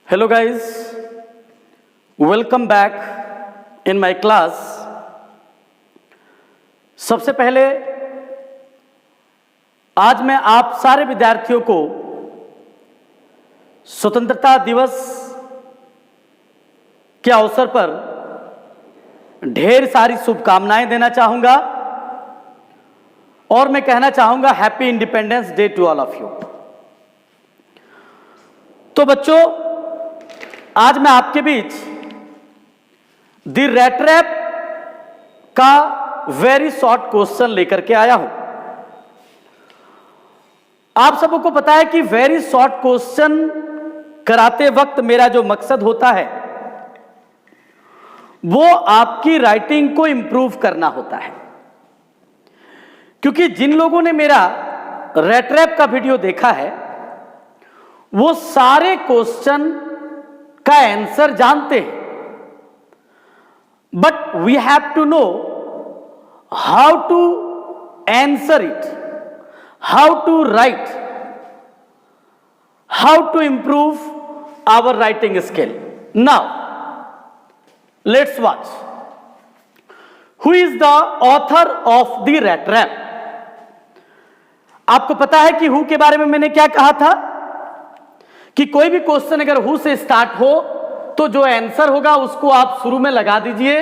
Hello guys, welcome back in my class. सबसे पहले आज मैं आप सारे विद्यार्थियों को स्वतंत्रता दिवस के अवसर पर ढेर सारी शुभकामनाएं देना चाहूंगा और मैं कहना चाहूंगा happy independence day to all of you. तो बच्चों, आज मैं आपके बीच द रैट रैप का वेरी शॉर्ट क्वेश्चन लेकर के आया हूं। आप सबको पता है कि वेरी शॉर्ट क्वेश्चन कराते वक्त मेरा जो मकसद होता है वो आपकी राइटिंग को इंप्रूव करना होता है, क्योंकि जिन लोगों ने मेरा रैट रैप का वीडियो देखा है वो सारे क्वेश्चन का आंसर जानते हैं, but we have to know how to answer it, how to write, how to improve our writing skill. Now let's watch who is the author of the rat trap. आपको पता है कि who के बारे में मैंने क्या कहा था कि कोई भी क्वेश्चन अगर हु से स्टार्ट हो तो जो आंसर होगा उसको आप शुरू में लगा दीजिए,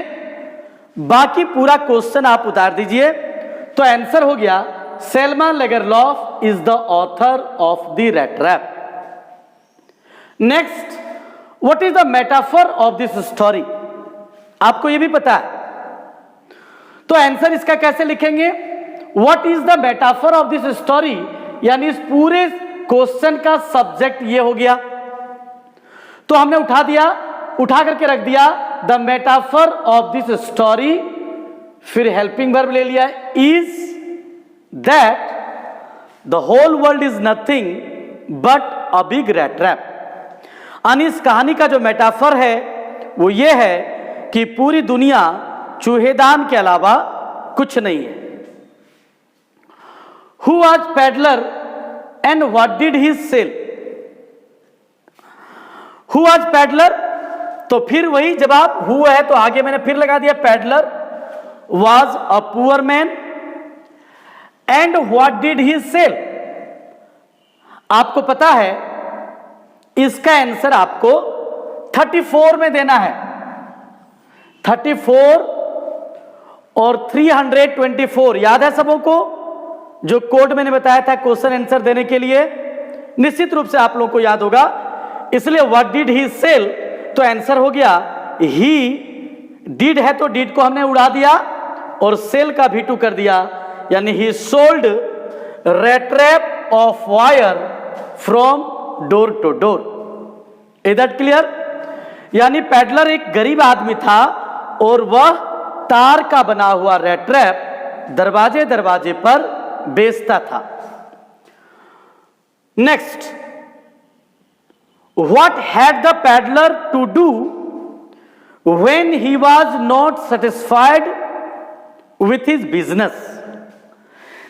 बाकी पूरा क्वेश्चन आप उतार दीजिए। तो आंसर हो गया Selma Lagerlof is the author of the rat trap. Next, what is the metaphor of this story. आपको यह भी पता है, तो आंसर इसका कैसे लिखेंगे, what is the metaphor of this story, यानी इस पूरे क्वेश्चन का सब्जेक्ट ये हो गया। तो हमने उठा करके रख दिया the metaphor of this story, फिर हेल्पिंग वर्ब ले लिया is that the whole world is nothing but a big rat trap. यानी इस कहानी का जो मेटाफर है वो ये है कि पूरी दुनिया चूहेदान के अलावा कुछ नहीं है। Who was peddler and what did he sell. Who was peddler, तो फिर वही जवाब हु है तो आगे मैंने फिर लगा दिया peddler was a poor man and what did he sell. आपको पता है इसका आंसर आपको 34 में देना है। 34 और 324 याद है सबों को, जो कोड मैंने बताया था क्वेश्चन आंसर देने के लिए, निश्चित रूप से आप लोगों को याद होगा। इसलिए व्हाट डिड ही सेल तो आंसर हो गया ही। डिड है तो डिड को हमने उड़ा दिया और सेल का भी टू कर दिया, यानी he sold rat trap of wire from door to door. Is that clear. यानी पैडलर एक गरीब आदमी था और वह तार का बना हुआ रैट रैप दरवाजे दरवाजे पर बेचता था। Next, what had the peddler to do when he was not satisfied with his business.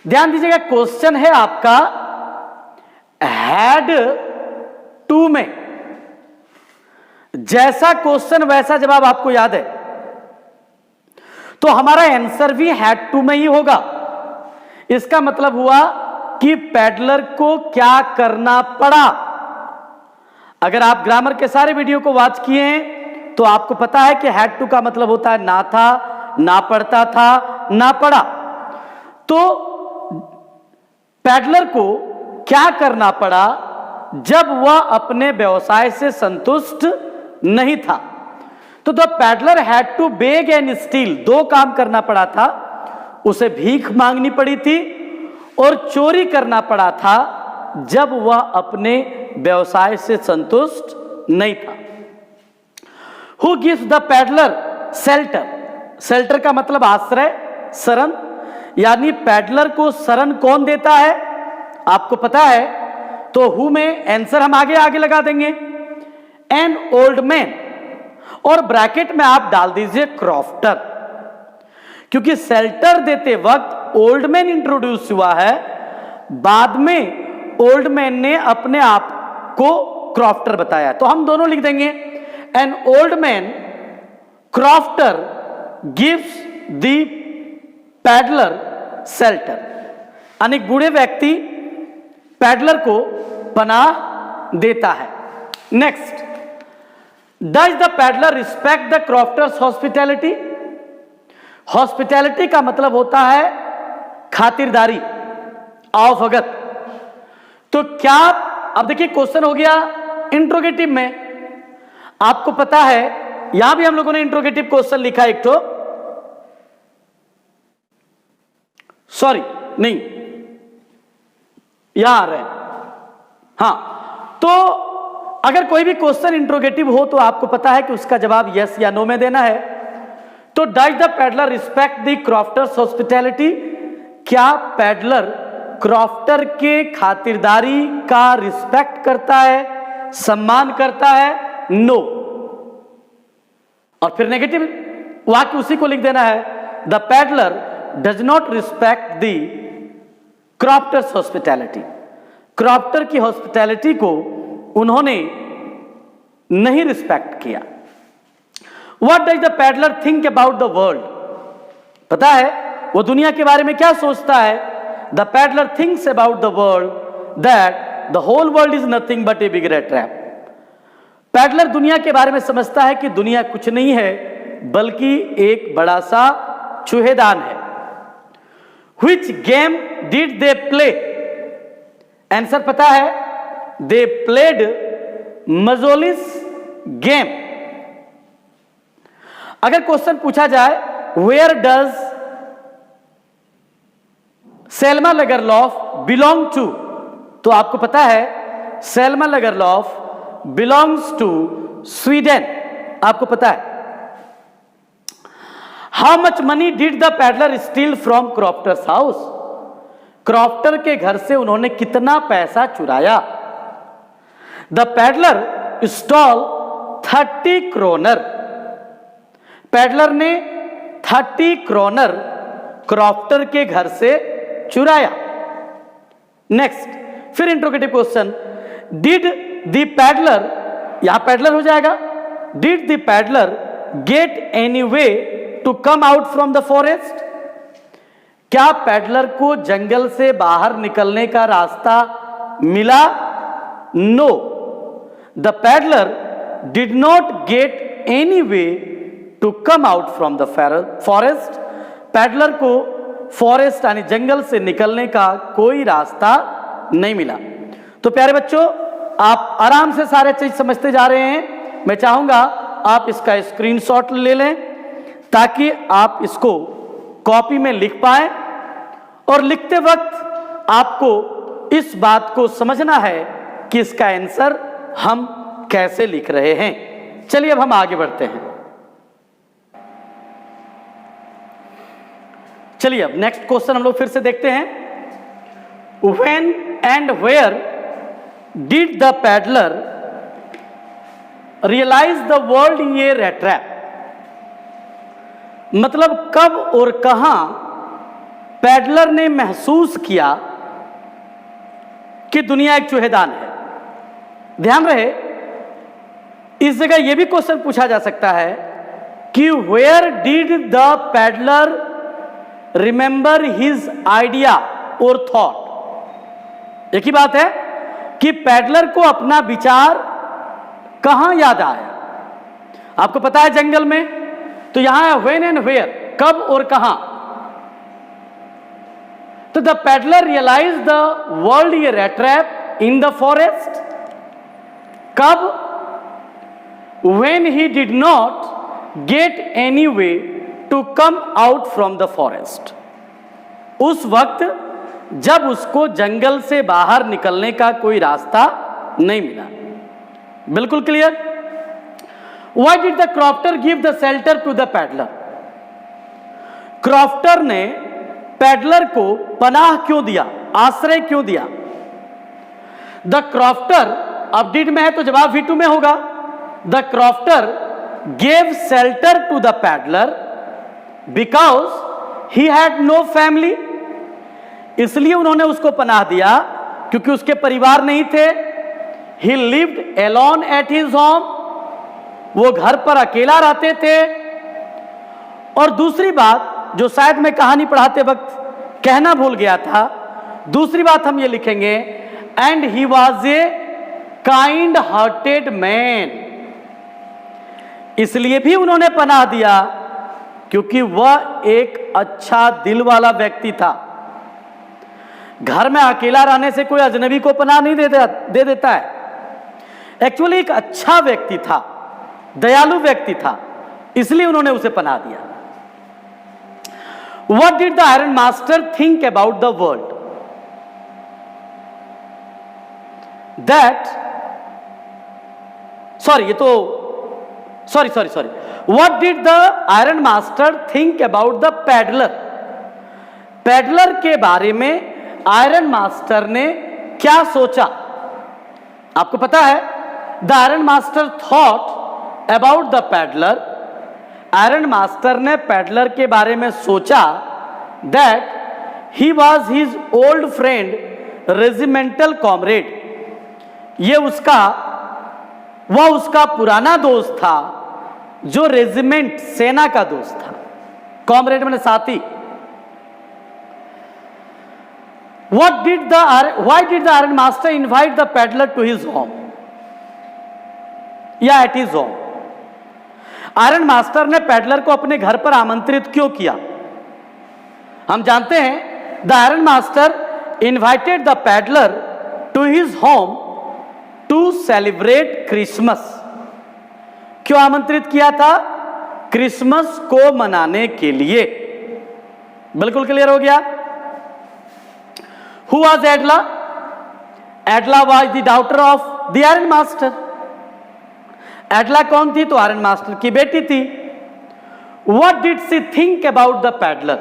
ध्यान दीजिएगा, क्वेश्चन है आपका हैड टू में, जैसा क्वेश्चन वैसा जवाब आपको याद है, तो हमारा आंसर भी हैड टू में ही होगा। इसका मतलब हुआ कि पैडलर को क्या करना पड़ा। अगर आप ग्रामर के सारे वीडियो को वॉच किए हैं तो आपको पता है कि हैड टू का मतलब होता है ना था, ना पढ़ता था, ना पढ़ा। तो पैडलर को क्या करना पड़ा जब वह अपने व्यवसाय से संतुष्ट नहीं था। तो the peddler had to beg and steal, दो काम करना पड़ा था। उसे भीख मांगनी पड़ी थी और चोरी करना पड़ा था जब वह अपने व्यवसाय से संतुष्ट नहीं था। Who gives the peddler shelter. Shelter का मतलब आश्रय, शरण, यानी पैडलर को शरण कौन देता है आपको पता है, तो हु में आंसर हम आगे आगे लगा देंगे। एन ओल्ड मैन, और ब्रैकेट में आप डाल दीजिए क्रॉफ्टर, क्योंकि शेल्टर देते वक्त ओल्ड मैन इंट्रोड्यूस हुआ है, बाद में ओल्ड मैन ने अपने आप को क्रॉफ्टर बताया, तो हम दोनों लिख देंगे an old man crofter gives the peddler shelter, यानी बूढ़े व्यक्ति पैडलर को पनाह देता है। Next, does the peddler respect the crofter's hospitality? Hospitality का मतलब होता है खातिरदारी, आवभगत। तो क्या, अब देखिए क्वेश्चन हो गया इंट्रोगेटिव में, आपको पता है यहां भी हम लोगों ने इंट्रोगेटिव क्वेश्चन लिखा एक तो, सॉरी नहीं यहां आ रहे हैं, हां, तो अगर कोई भी क्वेश्चन इंट्रोगेटिव हो तो आपको पता है कि उसका जवाब यस या नो में देना है। तो does the peddler respect the crofter's hospitality? क्या पैडलर क्रॉफ्टर के खातिरदारी का रिस्पेक्ट करता है, सम्मान करता है? नो। और फिर नेगेटिव वाक्य उसी को लिख देना है, the peddler does not respect the crofter's hospitality. Crofter की हॉस्पिटैलिटी को उन्होंने नहीं रिस्पेक्ट किया। What does the peddler think about the world? पता है वो दुनिया के बारे में क्या सोचता है? The peddler thinks about the world that the whole world is nothing but a big rat trap. Peddler दुनिया के बारे में समझता है कि दुनिया कुछ नहीं है बल्कि एक बड़ा सा चूहेदान है। Which game did they play? Answer पता है, they played Mazzoli's game. अगर क्वेश्चन पूछा जाए where does Selma Lagerlof belong to, तो आपको पता है Selma Lagerlof belongs to Sweden, आपको पता है। How much money did the peddler steal from crofter's house? Crofter के घर से उन्होंने कितना पैसा चुराया? The peddler stole 30 kronor. Peddler ने 30 क्रोनर क्रॉफ्टर के घर से चुराया। नेक्स्ट, फिर interrogative question, did the peddler, यहां पैडलर हो जाएगा, did the peddler get any way to come out from the forest? क्या पैडलर को जंगल से बाहर निकलने का रास्ता मिला? No, the peddler did not get any way to come out from the forest. Peddler को फॉरेस्ट यानी जंगल से निकलने का कोई रास्ता नहीं मिला। तो प्यारे बच्चों, आप आराम से सारे चीज समझते जा रहे हैं। मैं चाहूंगा आप इसका स्क्रीनशॉट ले लें ताकि आप इसको कॉपी में लिख पाएं, और लिखते वक्त आपको इस बात को समझना है कि इसका आंसर हम कैसे लिख रहे हैं। चलिए अब हम आगे बढ़ते हैं। चलिए अब नेक्स्ट क्वेश्चन हम लोग फिर से देखते हैं। When and where did the peddler realise the world ये rat trap? मतलब कब और कहां पैडलर ने महसूस किया कि दुनिया एक चूहेदान है? ध्यान रहे, इस जगह यह भी क्वेश्चन पूछा जा सकता है कि where did the peddler remember his idea और थॉट? एक ही बात है कि पैडलर को अपना विचार कहां याद आया? आपको पता है जंगल में, तो यहां है व्हेन एंड वेयर, कब और कहां। तो the peddler realise the world ये rat trap in the forest. कब? when he did not get any way to come out from the forest। उस वक्त जब उसको जंगल से बाहर निकलने का कोई रास्ता नहीं मिला। बिल्कुल clear. Why did the crofter give the shelter to the peddler? Crofter ने पैडलर को पनाह क्यों दिया, आश्रय क्यों दिया? द क्रॉफ्टर, अब डिड में है तो जवाब V2 में होगा। The crofter gave shelter to the peddler because he had no family. इसलिए उन्होंने उसको पनाह दिया क्योंकि उसके परिवार नहीं थे। He lived alone at his home, वो घर पर अकेला रहते थे। और दूसरी बात जो शायद मैं कहानी पढ़ाते वक्त कहना भूल गया था, दूसरी बात हम ये लिखेंगे, and he was a kind hearted man. इसलिए भी उन्होंने पनाह दिया क्योंकि वह एक अच्छा दिल वाला व्यक्ति था। घर में अकेला रहने से कोई अजनबी को पनाह नहीं दे देता है। एक्चुअली एक अच्छा व्यक्ति था, दयालु व्यक्ति था, इसलिए उन्होंने उसे पनाह दिया। What did the iron master think about the world? What did the iron master think about the peddler? Peddler के बारे में आयरन मास्टर ने क्या सोचा? आपको पता है, the iron master thought about the peddler. Iron master ने पेडलर के बारे में सोचा that he was his old friend, regimental comrade. वह उसका पुराना दोस्त था जो रेजिमेंट, सेना का दोस्त था। कॉमरेड मैंने साथी। Why did the iron master invite the peddler to his home? या at his home? Iron master ने पेडलर को अपने घर पर आमंत्रित क्यों किया? हम जानते हैं the iron master invited the peddler to his home to celebrate Christmas. क्यों आमंत्रित किया था? क्रिसमस को मनाने के लिए। बिल्कुल क्लियर हो गया। Who was Adla? Adla was the daughter of the iron master. एडला कौन थी? तो आयरन मास्टर की बेटी थी। What did she think about the peddler?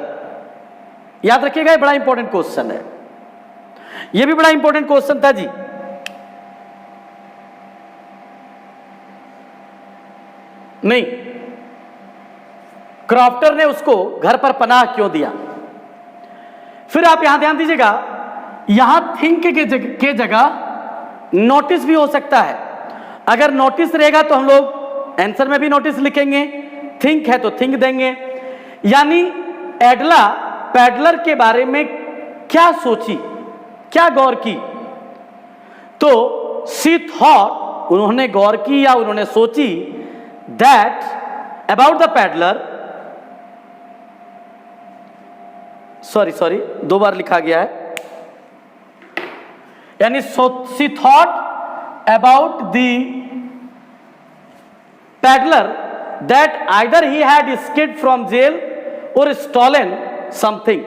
याद रखिएगा, ये बड़ा इंपॉर्टेंट क्वेश्चन है। ये भी बड़ा इंपॉर्टेंट क्वेश्चन था जी। नहीं, क्रॉफ्टर ने उसको घर पर पनाह क्यों दिया? फिर आप यहां ध्यान दीजिएगा, यहां थिंक के जगह नोटिस भी हो सकता है। अगर नोटिस रहेगा तो हम लोग आंसर में भी नोटिस लिखेंगे, थिंक है तो थिंक देंगे। यानी एडला पेडलर के बारे में क्या सोची, क्या गौर की? तो शी थॉट, उन्होंने गौर की या उन्होंने सोची, that about the peddler, sorry दो बार लिखा गया है, यानी she thought about the peddler that either he had escaped from jail और स्टॉलन समथिंग।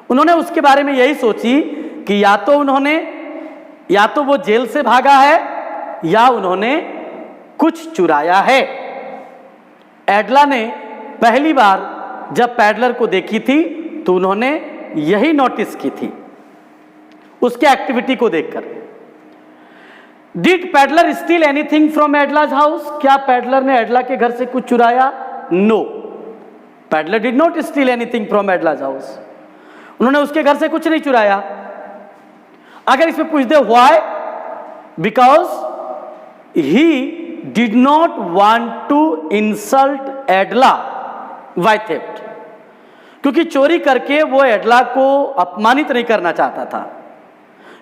उन्होंने उसके बारे में यही सोची कि या तो वो जेल से भागा है या उन्होंने कुछ चुराया है। एडला ने पहली बार जब पेडलर को देखी थी तो उन्होंने यही नोटिस की थी उसके एक्टिविटी को देखकर। Did peddler steal anything from Edla's house? क्या पेडलर ने एडला के घर से कुछ चुराया? No, peddler did not steal anything from Edla's house. उन्होंने उसके घर से कुछ नहीं चुराया। अगर इसमें पूछ दे why, because he did not want to insult Edla by theft, क्योंकि चोरी करके वो एडला को अपमानित नहीं करना चाहता था,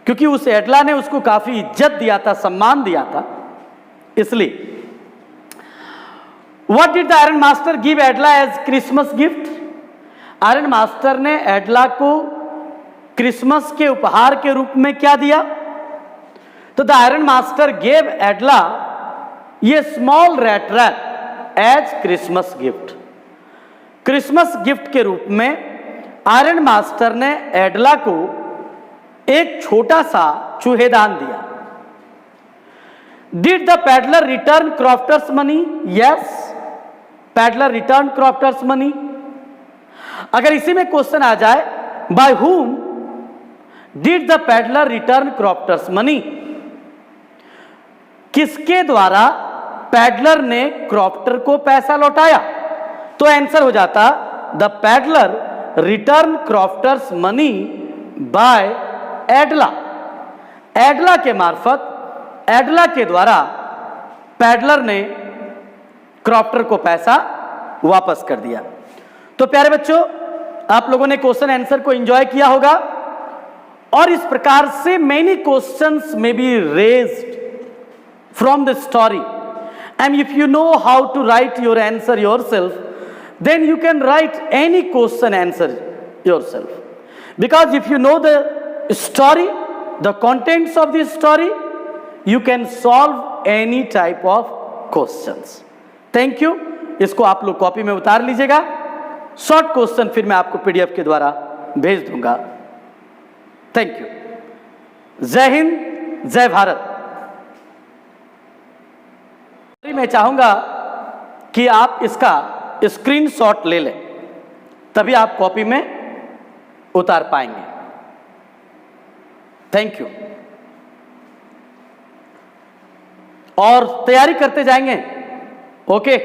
क्योंकि उस एडला ने उसको काफी इज्जत दिया था, सम्मान दिया था, इसलिए। What did the iron master give Edla as Christmas gift? Iron master ने एडला को क्रिसमस के उपहार के रूप में क्या दिया? तो the iron master gave Edla ये small rat trap as Christmas gift. Christmas gift के रूप में आयरन मास्टर ने एडला को एक छोटा सा चूहेदान दिया। Did the peddler return crofter's money? Yes, peddler return crofter's money. अगर इसी में क्वेश्चन आ जाए by whom did the peddler return crofter's money, किसके द्वारा पेडलर ने क्रॉफ्टर को पैसा लौटाया? तो आंसर हो जाता the peddler return crofter's money by Edla. Edla के मार्फत एडला के द्वारा पैडलर ने क्रॉफ्टर को पैसा वापस कर दिया। तो प्यारे बच्चों, आप लोगों ने क्वेश्चन आंसर को एंजॉय किया होगा और इस प्रकार से मेनी क्वेश्चंस में be raised from the story, and if you know how to write your answer yourself, then you can write any question answer yourself, because if you know the story, the contents of the story, you can solve any type of questions. Thank you. इसको आप लोग copy में उतार लीजिएगा। Short question फिर मैं आपको PDF के द्वारा भेज दूंगा। Thank you. जय हिंद, जय भारत। मैं चाहूंगा कि आप इसका स्क्रीनशॉट ले लें, तभी आप कॉपी में उतार पाएंगे। Thank you. और तैयारी करते जाएंगे। ओके।